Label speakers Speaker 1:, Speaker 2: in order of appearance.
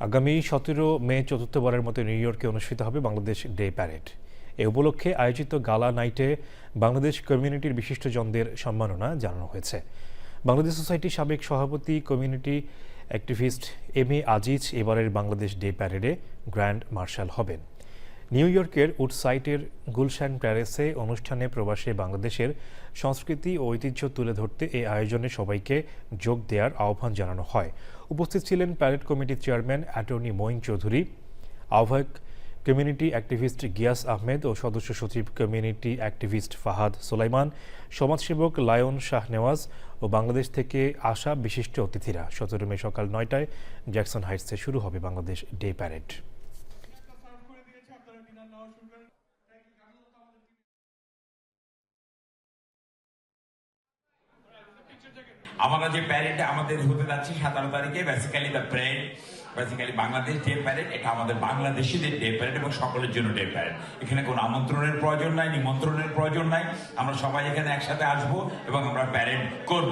Speaker 1: আগামী 17 মে চতুর্থবারের মতো নিউ ইয়র্কে অনুষ্ঠিত হবে বাংলাদেশ ডে প্যারেড। এ উপলক্ষে আয়োজিত গালা নাইটে বাংলাদেশ কমিউনিটির বিশিষ্টজনদের সম্মাননা জানানো হয়েছে। বাংলাদেশ সোসাইটির সাবেক সভাপতি community activist M A Aziz এবারের বাংলাদেশ ডে প্যারেডে গ্র্যান্ড মার্শাল হবেন। নিউ ইয়র্কের উডসাইটের গুলশান প্যালেসে অনুষ্ঠানে প্রবাসী বাংলাদেশের সংস্কৃতি ও ঐতিহ্য তুলে ধরতে এই আয়োজনে সবাইকে যোগ দেওয়ার আহ্বান জানানো হয়। উপস্থিত ছিলেন প্যারেড কমিটির চেয়ারম্যান অ্যাটর্নি মঈন চৌধুরী, আহ্বায়ক কমিউনিটি অ্যাক্টিভিস্ট গিয়াস আহমেদ ও সদস্য সচিব কমিউনিটি অ্যাক্টিভিস্ট ফাহাদ সোলাইমান, সমাজসেবক লায়ন শাহনেওয়াজ ও বাংলাদেশ থেকে আসা বিশিষ্ট অতিথিরা। 17 মে সকাল 9টায় জ্যাকসন হাইটসে শুরু হবে বাংলাদেশ ডে প্যারেড।
Speaker 2: আমরা যে প্যারেডটা আমাদের হতে যাচ্ছে 17 তারিখে, বেসিক্যালি বাংলাদেশ ডে প্যারেড, এটা আমাদের বাংলাদেশিদের ডে প্যারেড এবং সকলের জন্য ডে প্যারেড। এখানে কোনো আমন্ত্রণের প্রয়োজন নাই, নিমন্ত্রণের প্রয়োজন নাই। আমরা সবাই এখানে একসাথে আসবো এবং আমরা প্যারেড করব।